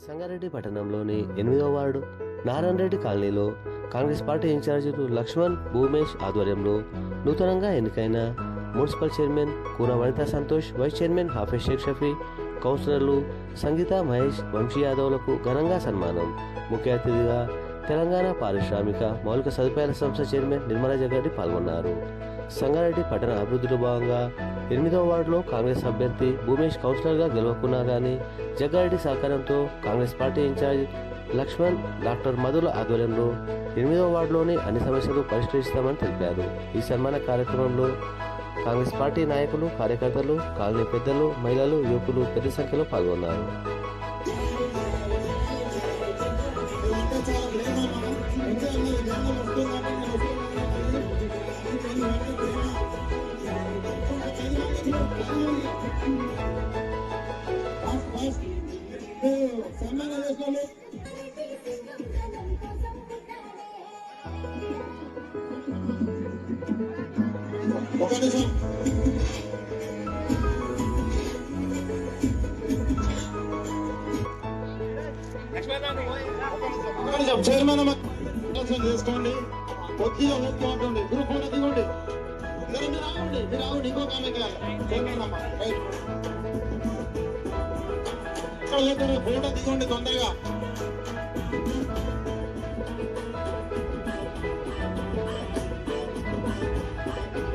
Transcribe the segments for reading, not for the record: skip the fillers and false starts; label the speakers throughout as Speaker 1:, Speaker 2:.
Speaker 1: సంగారెడ్డి పట్టణంలోని 8వ వార్డు నారాయణరెడ్డి కాలనీలో కాంగ్రెస్ పార్టీ ఇన్ఛార్జీలు లక్ష్మణ్ భూమేష్ ఆధ్వర్యంలో నూతనంగా ఎన్నికైన municipal chairman Koona Vanitha Santosh, vice chairman Hafeez Sheikh Shafi, కౌన్సిలర్లు సంగీత, మహేష్, వంశీ యాదవ్లకు ఘనంగా సన్మానం. ముఖ్య అతిథిగా తెలంగాణ పారిశ్రామిక మౌలిక సదుపాయాల సంస్థ చైర్మన్ నిర్మలా జగ్గారెడ్డి పాల్గొన్నారు. సంగారెడ్డి పట్టణ అభివృద్ధిలో భాగంగా 8వ వార్డులో కాంగ్రెస్ అభ్యర్థి భూమేష్ కౌన్సిలర్గా గెలవకున్నా కానీ జగ్గారెడ్డి సహకారంతో Congress party incharge Lakshman, doctor మధుల ఆధ్వర్యంలో 8వ వార్డులోని అన్ని సమస్యలు పరిష్కరిస్తామని తెలిపారు. ఈ సన్మాన కార్యక్రమంలో కాంగ్రెస్ పార్టీ నాయకులు, కార్యకర్తలు, కాలనీ పెద్దలు, మహిళలు, యువకులు పెద్ద సంఖ్యలో పాల్గొన్నారు.
Speaker 2: చైర్మన్ చేసుకోండి, కొద్దిగా ఒప్పుకోండి, గ్రూప్ ఫోటో దిగండి, మీరు రావండి, ఇంకొక ఫోటో దిగండి తొందరగా.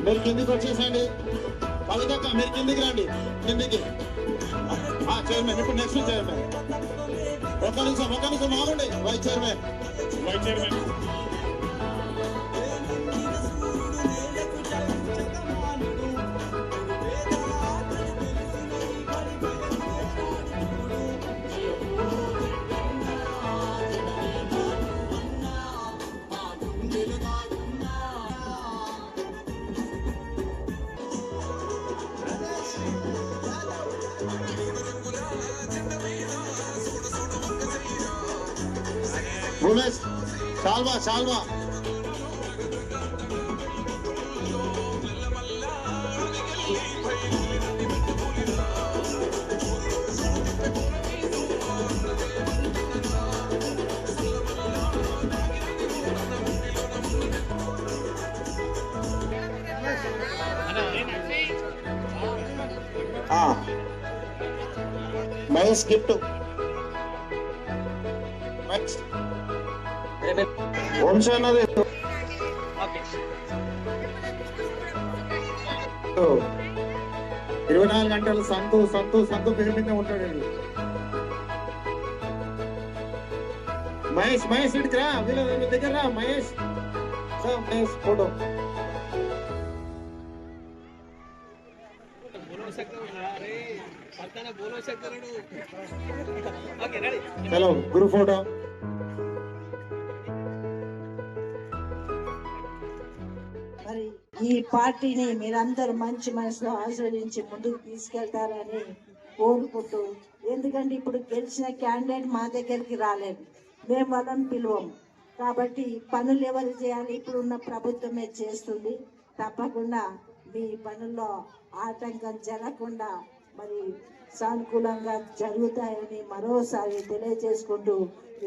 Speaker 2: మీరు కిందికి వచ్చేసండి. కవితక్క మీరు కిందికి రండి, కిందికి. చైర్మన్ ఇప్పుడు నెక్స్ట్ చైర్మన్. ఒక్క నిమిషం ఆగండి. వైస్ చైర్మన్ భూమేష్ చాల్వా మహేష్ గిఫ్ట్ వంశీ అన్నది 24 గంటలు సంతు పేరు మీద ఉంటాడు. మహేష్ ఇటుకు రా, వీళ్ళ దగ్గర రా మహేష్ ఫోటో. చలో గ్రూప్ ఫోటో.
Speaker 3: మరి ఈ పార్టీని మీరందరూ మంచి మనసులో ఆస్వాదించి ముందుకు తీసుకెళ్తారని కోరుకుంటూ, ఎందుకంటే ఇప్పుడు గెలిచిన క్యాండిడేట్ మా దగ్గరికి రాలేదు, మేము వాళ్ళని పిలువము కాబట్టి పనులు ఎవరు చేయాలి, ఇప్పుడున్న ప్రభుత్వమే చేస్తుంది. తప్పకుండా మీ పనుల్లో ఆటంకం జరగకుండా మరి సానుకూలంగా జరుగుతాయని మరోసారి తెలియజేసుకుంటూ,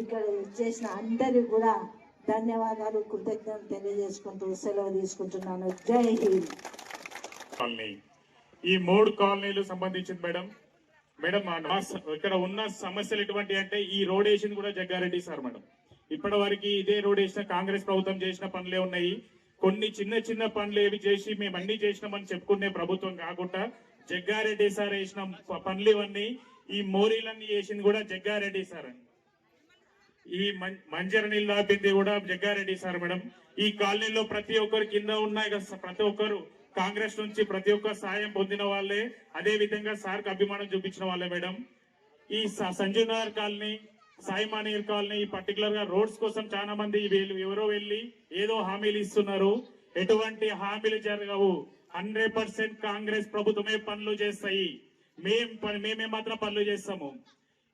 Speaker 3: ఇక్కడ చేసిన అందరికీ కూడా ధన్యవాదాలు, కృతజ్ఞతలు తెలియజేసుకుంటూ సెలవు తీసుకుంటున్నాను. జై హింద్.
Speaker 4: ఈ 3 కాలనీలు సంబంధించింది మేడం ఇక్కడ ఉన్న సమస్యలు ఎటువంటి అంటే ఈ రోడ్ వేసింది కూడా జగ్గారెడ్డి సార్ మేడం. ఇప్పటి వరకు ఇదే రోడ్ వేసిన కాంగ్రెస్ ప్రభుత్వం చేసిన పనులే ఉన్నాయి. కొన్ని చిన్న పనులు ఏవి చేసి మేము అన్ని చేసినామని చెప్పుకునే ప్రభుత్వం కాకుండా జగ్గారెడ్డి సార్ వేసిన పనులు ఇవన్నీ, ఈ మోరీలన్నీ వేసింది కూడా జగ్గారెడ్డి సార్. ఈ మంజర నీళ్ళు ఆపింది కూడా జగ్గారెడ్డి సార్ మేడం. ఈ కాలనీలో ప్రతి ఒక్కరు కింద ఉన్నాయి ప్రతి ఒక్కరు కాంగ్రెస్ నుంచి ప్రతి ఒక్క సాయం పొందిన వాళ్ళే, అదే విధంగా సార్కి అభిమానం చూపించిన వాళ్ళే మేడం. ఈ సంజీవ్ నగర్ కాలనీ, సాయిమానీర్ కాలనీ, ఈ పర్టికులర్ గా రోడ్స్ కోసం చాలా మంది ఎవరో వెళ్ళి ఏదో హామీలు ఇస్తున్నారు. ఎటువంటి హామీలు జరగవు. 100% కాంగ్రెస్ ప్రభుత్వమే పనులు చేస్తాయి. మేమే మాత్రం పనులు చేస్తాము.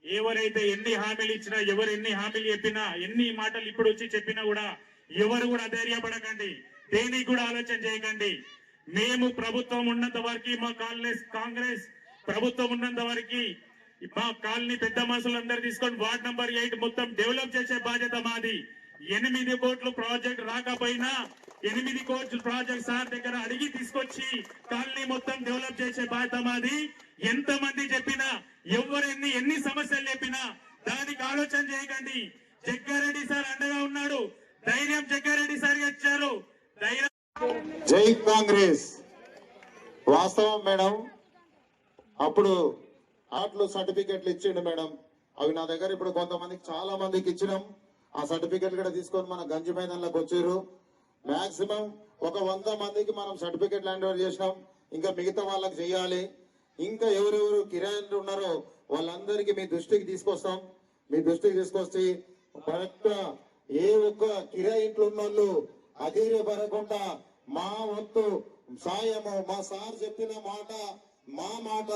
Speaker 4: ఎవరైతే ఎన్ని హామీలు ఇచ్చినా, ఎవరు ఎన్ని హామీలు చెప్పినా, ఎన్ని మాటలు ఇప్పుడు వచ్చి చెప్పినా కూడా ఎవరు కూడా ధైర్యపడకండి, దేనికి కూడా ఆలోచన చేయకండి. మేము ప్రభుత్వం ఉన్నంత వరకు, మా కాంగ్రెస్ ప్రభుత్వం ఉన్నంత వరకు మా కాలనీ పెద్ద మనుషులందరూ తీసుకొని వార్డ్ నంబర్ 8 మొత్తం డెవలప్ చేసే బాధ్యత మాది. 8 కోట్లు ప్రాజెక్ట్ రాకపోయినా 8 కోట్ల ప్రాజెక్ట్ సార్ దగ్గర అడిగి తీసుకొచ్చి కాలనీ మొత్తం డెవలప్ చేసే బాధ్యత మాది. ఎంత మంది చెప్పినా ఎవరెన్ని ఎన్ని సమస్యలు చెప్పినా దానికి ఆలోచన చేయకండి. జగ్గారెడ్డి సార్ అండగా ఉన్నాడు. ధైర్యం జగ్గారెడ్డి సార్ ఇచ్చారు. ధైర్యం.
Speaker 2: జై కాంగ్రెస్. వాస్తవం మేడం, అప్పుడు ఆటలు సర్టిఫికెట్లు ఇచ్చిండు మేడం. అవి నా దగ్గర ఇప్పుడు కొంతమందికి చాలా మందికి ఇచ్చినాం. ఆ సర్టిఫికెట్లు కూడా తీసుకొని మన గంజి మైదానంలోకి వచ్చారు. మాక్సిమం ఒక 100 మందికి మనం సర్టిఫికెట్లు హ్యాండ్ ఓవర్ చేసినాం. ఇంకా మిగతా వాళ్ళకి చెయ్యాలి. ఇంకా ఎవరెవరు కిరాయిలు ఉన్నారో వాళ్ళందరికీ మీ దృష్టికి తీసుకొస్తాం. మీ దృష్టికి తీసుకొచ్చి కరెక్ట్ ఏ ఒక్క కిరాయి ఇంట్లో ఉన్న వాళ్ళు అధైర్యపడకుండా మా వంతు సాయము, మా సార్ చెప్పిన మాట, మా మాట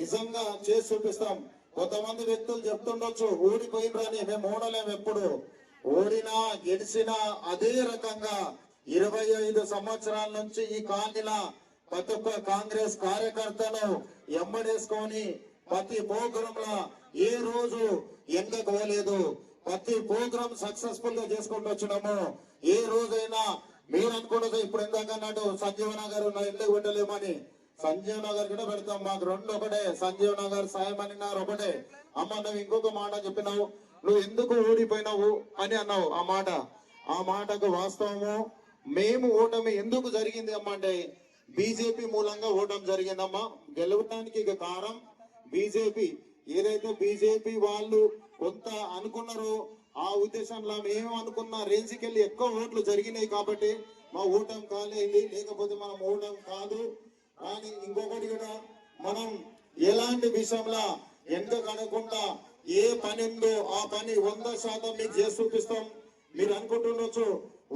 Speaker 2: నిజంగా చేసి చూపిస్తాం. కొంతమంది వ్యక్తులు చెప్తుండొచ్చు ఓడిపోయినని. మేము ఓడలేము. ఎప్పుడు ఓడినా గెలిచినా అదే రకంగా 25 సంవత్సరాల నుంచి ఈ కాలనీలో ప్రతి ఒక్క కాంగ్రెస్ కార్యకర్తను ఎంబడేసుకొని ప్రతి ప్రోగ్రామ్ లా ఏ రోజు ఎంగకపోలేదు. ప్రతి ప్రోగ్రామ్ సక్సెస్ఫుల్ గా చేసుకుంటూ వచ్చినాము. ఏ రోజైనా మీరు అనుకున్నది ఇప్పుడు ఎందాక అన్నట్టు సంజీవ్ నగర్ ఎందుకు పెట్టలేమని, సంజీవ్ నగర్ కూడా పెడతాం. మాకు 2 ఒకటే. సంజీవ్ నగర్, సాయమణి నగర్ ఒకటే. అమ్మ నువ్వు ఇంకొక మాట చెప్పినావు, నువ్వు ఎందుకు ఓడిపోయినావు అని అన్నావు. ఆ మాటకు వాస్తవము. మేము ఓటమి ఎందుకు జరిగింది అమ్మ అంటే బీజేపీ మూలంగా ఓటమి జరిగిందమ్మా. గెలవడానికి ఇక కారణం బీజేపీ. ఏదైతే బీజేపీ వాళ్ళు కొంత అనుకున్నారో ఆ ఉద్దేశంలో మేము అనుకున్న రేంజ్కి వెళ్ళి ఎక్కువ ఓట్లు జరిగినాయి కాబట్టి మా ఓటమి కాలేదు. లేకపోతే మనం ఓటమి కాదు. కానీ ఇంకొకటి కూడా మనం ఎలాంటి విషయంలో ఎంత కనుకుంటా ఏ పని ఉందో ఆ పని 100% మీకు చేసి చూపిస్తాం. మీరు అనుకుంటుండొచ్చు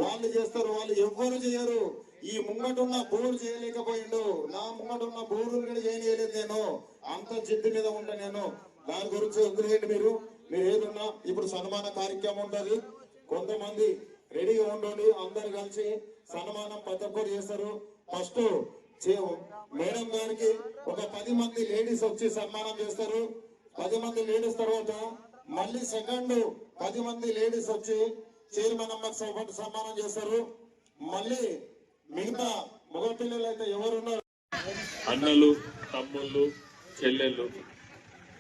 Speaker 2: వాళ్ళు చేస్తారు, వాళ్ళు ఎవ్వరు చేయరు. ఈ ముంగటున్న బోర్డు చేయలేకపోయిండు. నా ముంగటున్న బోర్డు కూడా చేయలేదు. నేను అంత జిద్దు మీద ఉంటా. నేను దాని గురించి వదిలేయండి. మీరు ఏదున్నా ఇప్పుడు సన్మాన కార్యక్రమం ఉంటది. కొంతమంది రెడీగా ఉండండి. అందరు కలిసి సన్మానం ప్రతి ఒక్కరు చేస్తారు. ఫస్ట్ మేడం గారికి ఒక 10 మంది లేడీస్ వచ్చి సన్మానం చేస్తారు. 10 మంది లేడీస్ తర్వాత మళ్ళీ సెకండ్ 10 మంది లేడీస్ వచ్చి చైర్మన్ అమ్మకి సన్మానం చేస్తారు. మళ్ళీ మిగతా మగ పిల్లలు అయితే ఎవరున్నారు,
Speaker 5: అన్నలు, తమ్ముళ్ళు, చెల్లెళ్ళు,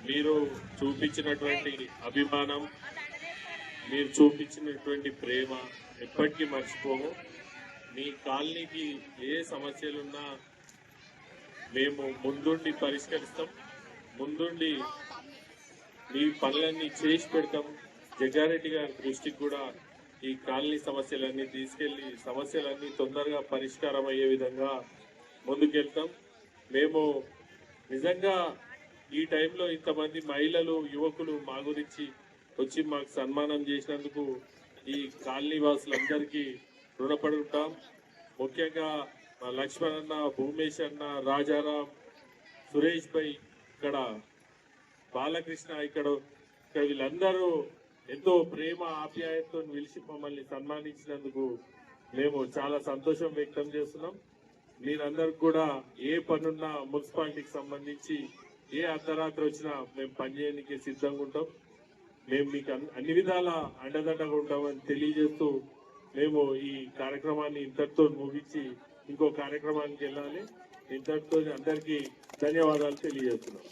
Speaker 5: మీరు చూపించినటువంటి అభిమానం, మీరు చూపించినటువంటి ప్రేమ ఎప్పటికీ మర్చిపోము. మీ కాలనీకి ఏ సమస్యలున్నా మేము ముందుండి పరిష్కరిస్తాం. ముందుండి మీ పనులన్నీ చేసి పెడతాం. జగ్గారెడ్డి గారి దృష్టికి కూడా ఈ కాలనీ సమస్యలన్నీ తీసుకెళ్లి సమస్యలన్నీ తొందరగా పరిష్కారం అయ్యే విధంగా ముందుకెళ్తాం. మేము నిజంగా ఈ టైంలో ఇంతమంది మహిళలు, యువకులు మా గురించి వచ్చి మాకు సన్మానం చేసినందుకు ఈ కాలనీ వాసులందరికీ రుణపడి ఉంటాం. ముఖ్యంగా మా లక్ష్మణ్ అన్న, భూమేష్ అన్న, రాజారాం, సురేష్ భాయ్, ఇక్కడ బాలకృష్ణ, ఇక్కడ వీళ్ళందరూ ఎంతో ప్రేమ ఆప్యాయతతో పిలిచి మమ్మల్ని సన్మానించినందుకు మేము చాలా సంతోషం వ్యక్తం చేస్తున్నాం. మీరందరికి కూడా ఏ పనున్నా మున్సిపాలిటీకి సంబంధించి ఏ అర్ధరాత్రి వచ్చినా మేము పనిచేయడానికి సిద్ధంగా ఉంటాం. మేము మీకు అన్ని విధాల అండదండగా ఉంటామని తెలియజేస్తూ మేము ఈ కార్యక్రమాన్ని ఇంతటితో ముగించి ఇంకో కార్యక్రమానికి వెళ్ళాలి. ఇంతటితో అందరికీ ధన్యవాదాలు తెలియజేస్తున్నాం.